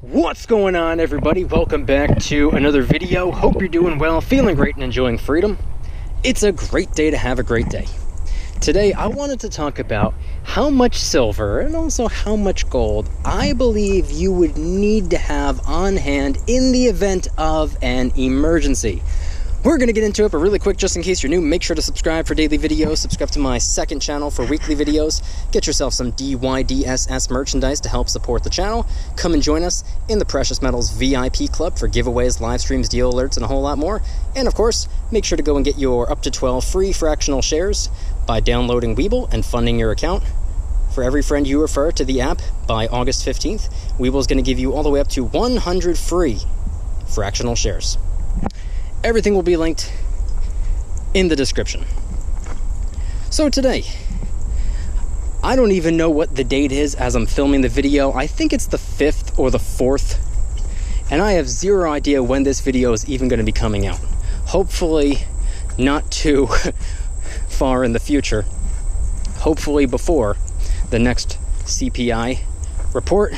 What's going on, everybody? Welcome back to another video. Hope you're doing well, feeling great, and enjoying freedom. It's a great day to have a great day. Today I wanted to talk about how much silver and also how much gold I believe you would need to have on hand in the event of an emergency. We're going to get into it, but really quick, just in case you're new, make sure to subscribe for daily videos, subscribe to my second channel for weekly videos, get yourself some DYDSS merchandise to help support the channel. Come and join us in the Precious Metals VIP Club for giveaways, live streams, deal alerts, and a whole lot more. And of course, make sure to go and get your up to 12 free fractional shares by downloading Webull and funding your account. For every friend you refer to the app by August 15th, Webull is going to give you all the way up to 100 free fractional shares. Everything will be linked in the description. So today, I don't even know what the date is as I'm filming the video. I think it's the 5th or the 4th, and I have zero idea when this video is even going to be coming out. Hopefully not too far in the future. Hopefully before the next CPI report,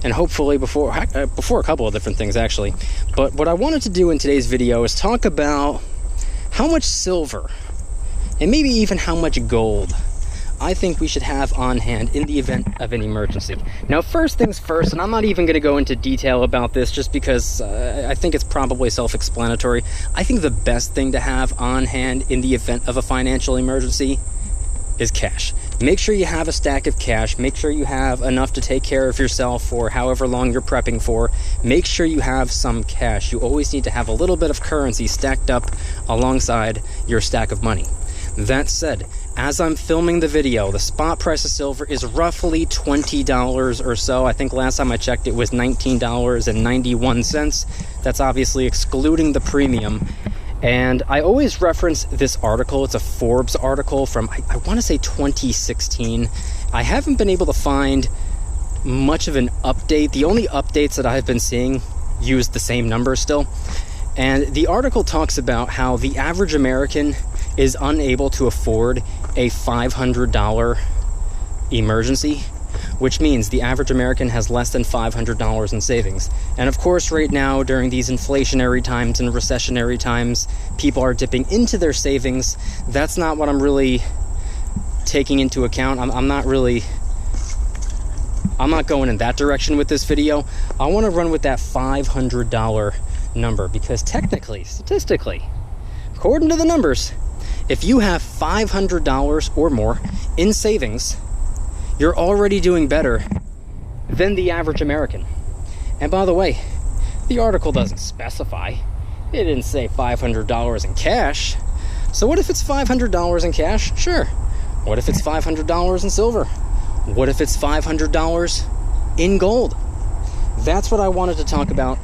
and hopefully before a couple of different things, actually. But what I wanted to do in today's video is talk about how much silver, and maybe even how much gold, I think we should have on hand in the event of an emergency. Now, first things first, and I'm not even going to go into detail about this just because I think it's probably self-explanatory. I think the best thing to have on hand in the event of a financial emergency is cash. Make sure you have a stack of cash. Make sure you have enough to take care of yourself for however long you're prepping for. Make sure you have some cash. You always need to have a little bit of currency stacked up alongside your stack of money. That said, as I'm filming the video, the spot price of silver is roughly $20 or so. I think last time I checked it was $19.91. That's obviously excluding the premium. And I always reference this article. It's a Forbes article from, I want to say 2016. I haven't been able to find much of an update. The only updates that I've been seeing use the same number still. And the article talks about how the average American is unable to afford a $500 emergency, which means the average American has less than $500 in savings. And of course, right now, during these inflationary times and recessionary times, people are dipping into their savings. That's not what I'm really taking into account. I'm not going in that direction with this video. I want to run with that $500 number because technically, statistically, according to the numbers, if you have $500 or more in savings, you're already doing better than the average American. And by the way, the article doesn't specify. It didn't say $500 in cash. So what if it's $500 in cash? Sure. What if it's $500 in silver? What if it's $500 in gold? That's what I wanted to talk about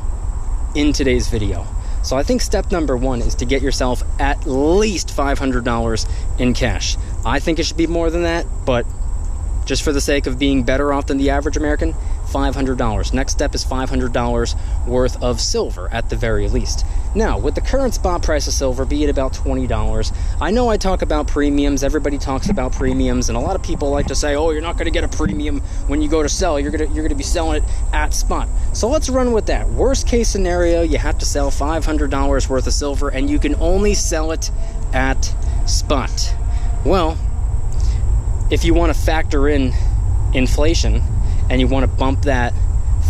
in today's video. So I think step number one is to get yourself at least $500 in cash. I think it should be more than that, but just for the sake of being better off than the average American, $500. Next step is $500 worth of silver at the very least. Now, with the current spot price of silver being about $20, I know I talk about premiums. Everybody talks about premiums, and a lot of people like to say, oh, you're not going to get a premium when you go to sell. You're going to be selling it at spot. So let's run with that. Worst case scenario, you have to sell $500 worth of silver, and you can only sell it at spot. Well, if you want to factor in inflation and you want to bump that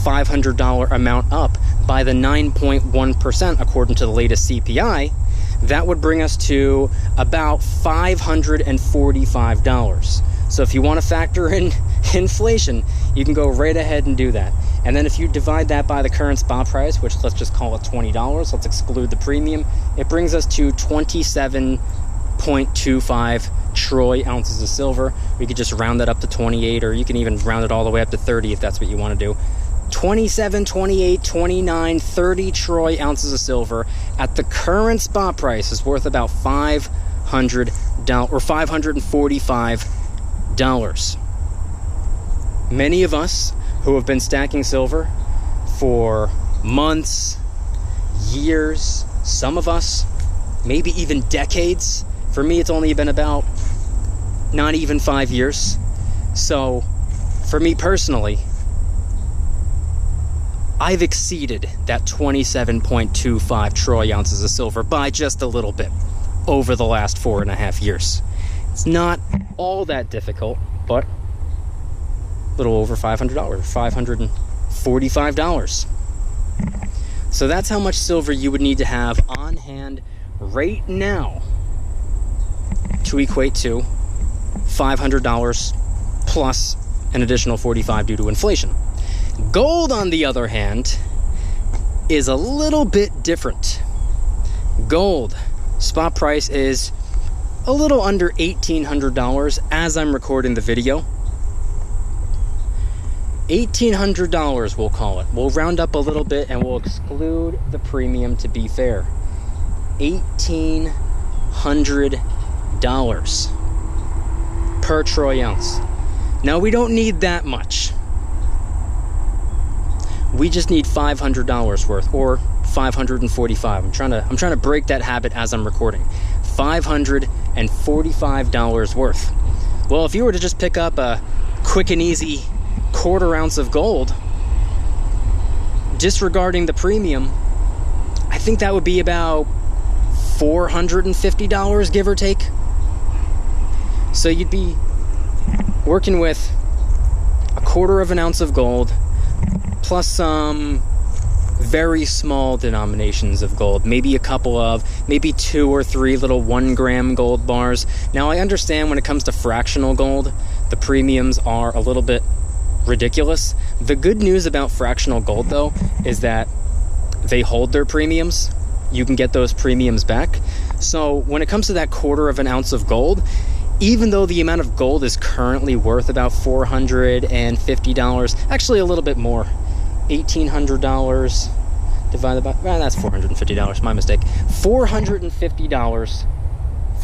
$500 amount up by the 9.1% according to the latest CPI, that would bring us to about $545. So if you want to factor in inflation, you can go right ahead and do that. And then if you divide that by the current spot price, which let's just call it $20, let's exclude the premium, it brings us to 27.25 troy ounces of silver. We could just round that up to 28, or you can even round it all the way up to 30 if that's what you want to do. 27, 28, 29, 30 troy ounces of silver at the current spot price is worth about $500 or $545. Many of us who have been stacking silver for months, years, some of us maybe even decades. For me, it's only been about not even 5 years. So for me personally, I've exceeded that 27.25 troy ounces of silver by just a little bit over the last 4.5 years. It's not all that difficult, but a little over $500, $545. So that's how much silver you would need to have on hand right now to equate to $500 plus an additional $45 due to inflation. Gold, on the other hand, is a little bit different. Gold spot price is a little under $1,800 as I'm recording the video. $1,800, we'll call it. We'll round up a little bit and we'll exclude the premium to be fair. $1,800 per troy ounce. Now, we don't need that much. We just need $500 worth, or $545. I'm trying to break that habit as I'm recording. $545 worth. Well, if you were to just pick up a quick and easy 1/4 ounce of gold, disregarding the premium, I think that would be about $450, give or take. So you'd be working with a 1/4 ounce of gold plus some very small denominations of gold, maybe maybe 2 or 3 little 1 gram gold bars. Now, I understand when it comes to fractional gold, the premiums are a little bit ridiculous. The good news about fractional gold, though, is that they hold their premiums. You can get those premiums back. So when it comes to that 1/4 ounce of gold, even though the amount of gold is currently worth about $450, actually a little bit more, $1,800 divided by, well, that's $450, my mistake. $450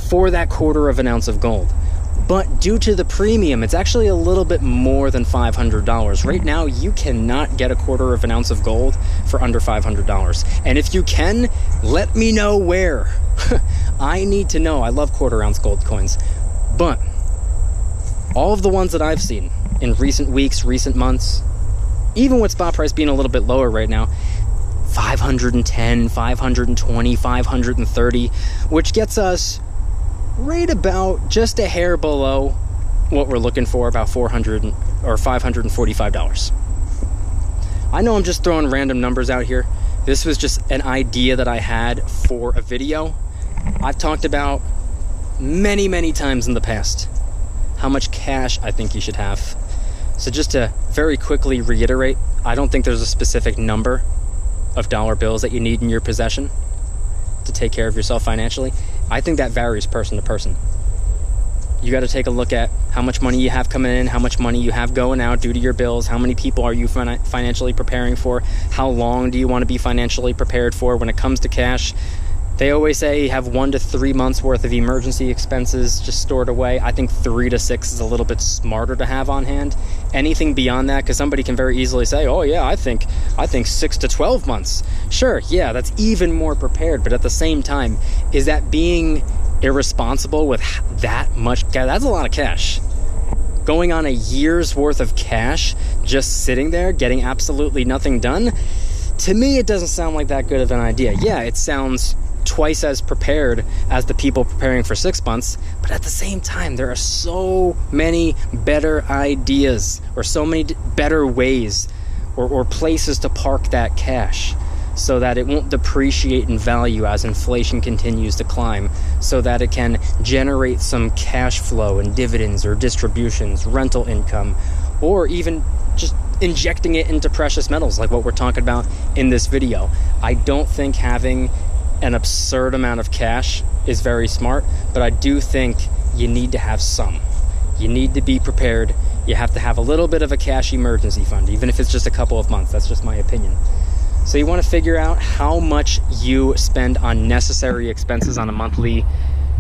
for that 1/4 ounce of gold. But due to the premium, it's actually a little bit more than $500. Right now, you cannot get a 1/4 ounce of gold for under $500. And if you can, let me know where. I need to know. I love 1/4 ounce gold coins. But all of the ones that I've seen in recent weeks, recent months, even with spot price being a little bit lower right now, $510, $520, $530, which gets us right about just a hair below what we're looking for, about $400 or $545. I know I'm just throwing random numbers out here. This was just an idea that I had for a video. I've talked about many times in the past how much cash I think you should have. So just to very quickly reiterate, I don't think there's a specific number of dollar bills that you need in your possession to take care of yourself financially. I think that varies person to person. You got to take a look at how much money you have coming in, how much money you have going out due to your bills, how many people are you financially preparing for, how long do you want to be financially prepared for. When it comes to cash, they always say you have 1 to 3 months worth of emergency expenses just stored away. I think 3 to 6 is a little bit smarter to have on hand. Anything beyond that, because somebody can very easily say, oh yeah, I think 6 to 12 months. Sure, yeah, that's even more prepared, but at the same time, is that being irresponsible with that much cash? That's a lot of cash. Going on a year's worth of cash, just sitting there, getting absolutely nothing done, to me, it doesn't sound like that good of an idea. Yeah, it sounds twice as prepared as the people preparing for 6 months, but at the same time, there are so many better ideas, or so many better ways or places to park that cash so that it won't depreciate in value as inflation continues to climb, so that it can generate some cash flow and dividends or distributions, rental income, or even just injecting it into precious metals like what we're talking about in this video. I don't think having an absurd amount of cash is very smart, but I do think you need to have some. You need to be prepared. You have to have a little bit of a cash emergency fund, even if it's just a couple of months. That's just my opinion. So you want to figure out how much you spend on necessary expenses on a monthly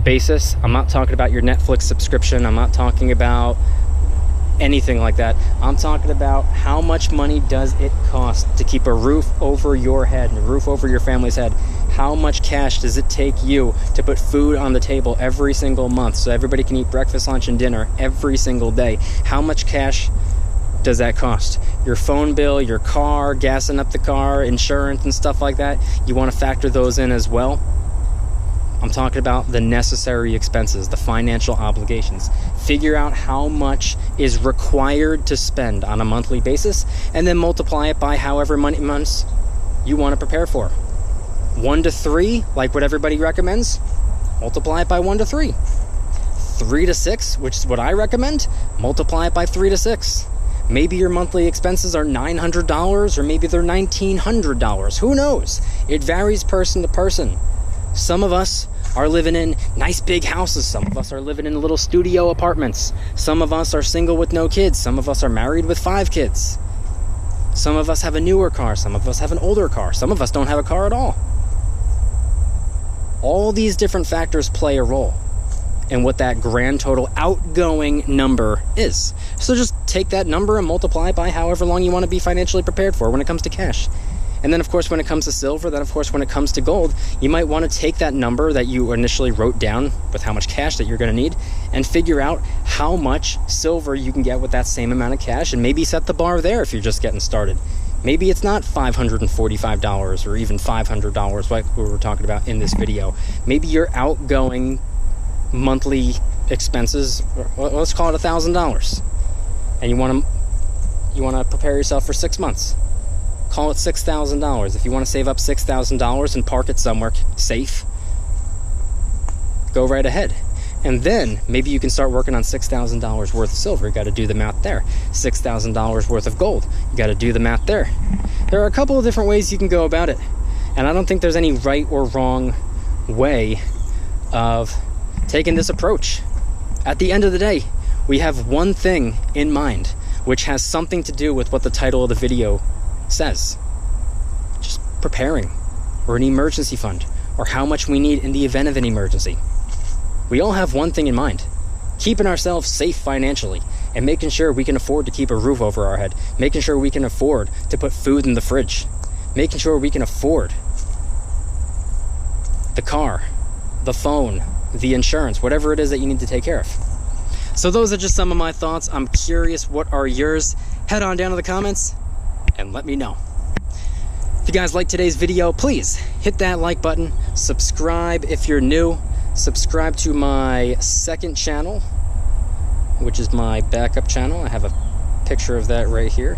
basis. I'm not talking about your Netflix subscription. I'm not talking about anything like that. I'm talking about how much money does it cost to keep a roof over your head and a roof over your family's head. How much cash does it take you to put food on the table every single month so everybody can eat breakfast, lunch, and dinner every single day? How much cash does that cost? your phone bill, your car, gassing up the car, insurance and stuff like that. You want to factor those in as well. I'm talking about the necessary expenses, the financial obligations. Figure out how much is required to spend on a monthly basis, and then multiply it by however many months you want to prepare for. 1 to 3, like what everybody recommends, multiply it by 1 to 3. 3 to 6, which is what I recommend, multiply it by 3 to 6. Maybe your monthly expenses are $900, or maybe they're $1,900. Who knows? It varies person to person. Some of us are living in nice big houses. Some of us are living in little studio apartments. Some of us are single with no kids. Some of us are married with 5 kids. Some of us have a newer car. Some of us have an older car. Some of us don't have a car at all. All these different factors play a role in what that grand total outgoing number is. So just take that number and multiply it by however long you want to be financially prepared for when it comes to cash. And then, of course, when it comes to silver, then, of course, when it comes to gold, you might want to take that number that you initially wrote down with how much cash that you're going to need and figure out how much silver you can get with that same amount of cash, and maybe set the bar there if you're just getting started. Maybe it's not $545 or even $500 like we were talking about in this video. Maybe your outgoing monthly expenses, let's call it $1,000, and you want to prepare yourself for 6 months. Call it $6,000. If you want to save up $6,000 and park it somewhere safe, go right ahead. And then maybe you can start working on $6,000 worth of silver. You got to do the math there. $6,000 worth of gold. You got to do the math there. There are a couple of different ways you can go about it. And I don't think there's any right or wrong way of taking this approach. At the end of the day, we have one thing in mind, which has something to do with what the title of the video says. Just preparing, or an emergency fund, or how much we need in the event of an emergency. We all have one thing in mind: keeping ourselves safe financially, and making sure we can afford to keep a roof over our head, making sure we can afford to put food in the fridge, making sure we can afford the car, the phone, the insurance, whatever it is that you need to take care of. So those are just some of my thoughts. I'm curious, what are yours? Head on down to the comments and let me know. If you guys like today's video, please hit that like button, subscribe if you're new, subscribe to my second channel, which is my backup channel. I have a picture of that right here.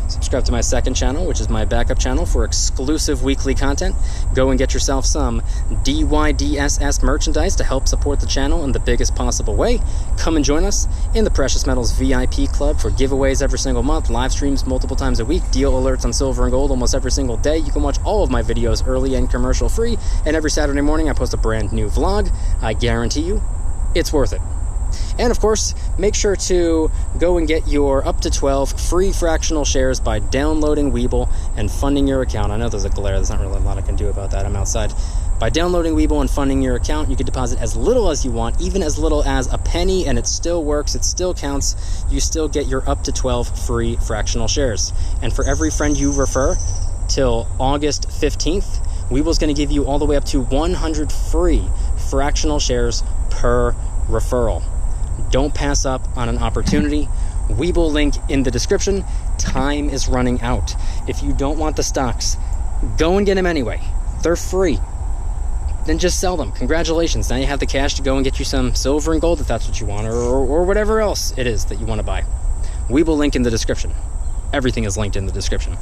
Subscribe to my second channel, which is my backup channel, for exclusive weekly content. Go and get yourself some DYDSS merchandise to help support the channel in the biggest possible way. Come and join us in the Precious Metals VIP Club for giveaways every single month, live streams multiple times a week, deal alerts on silver and gold almost every single day. You can watch all of my videos early and commercial free, and every Saturday morning I post a brand new vlog. I guarantee you, it's worth it. And of course, make sure to go and get your up to 12 free fractional shares by downloading Webull and funding your account. I know there's a glare, there's not really a lot I can do about that, I'm outside. By downloading Webull and funding your account, you can deposit as little as you want, even as little as a penny, and it still works, it still counts. You still get your up to 12 free fractional shares. And for every friend you refer till August 15th, Webull's going to give you all the way up to 100 free fractional shares per referral. Don't pass up on an opportunity. Webull link in the description. Time is running out. If you don't want the stocks, go and get them anyway. They're free. Then just sell them. Congratulations. Now you have the cash to go and get you some silver and gold if that's what you want, or whatever else it is that you want to buy. Webull link in the description. Everything is linked in the description.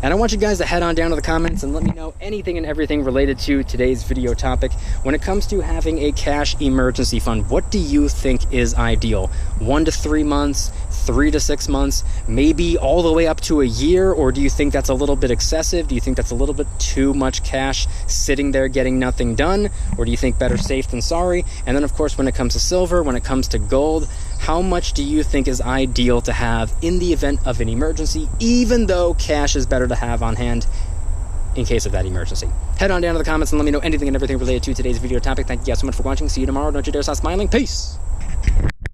And I want you guys to head on down to the comments and let me know anything and everything related to today's video topic. When it comes to having a cash emergency fund, what do you think is ideal? 1 to 3 months, 3 to 6 months, maybe all the way up to a year? Or do you think that's a little bit excessive? Do you think that's a little bit too much cash sitting there getting nothing done? Or do you think better safe than sorry? And then, of course, when it comes to silver, when it comes to gold, how much do you think is ideal to have in the event of an emergency, even though cash is better to have on hand in case of that emergency? Head on down to the comments and let me know anything and everything related to today's video topic. Thank you guys so much for watching. See you tomorrow. Don't you dare stop smiling. Peace.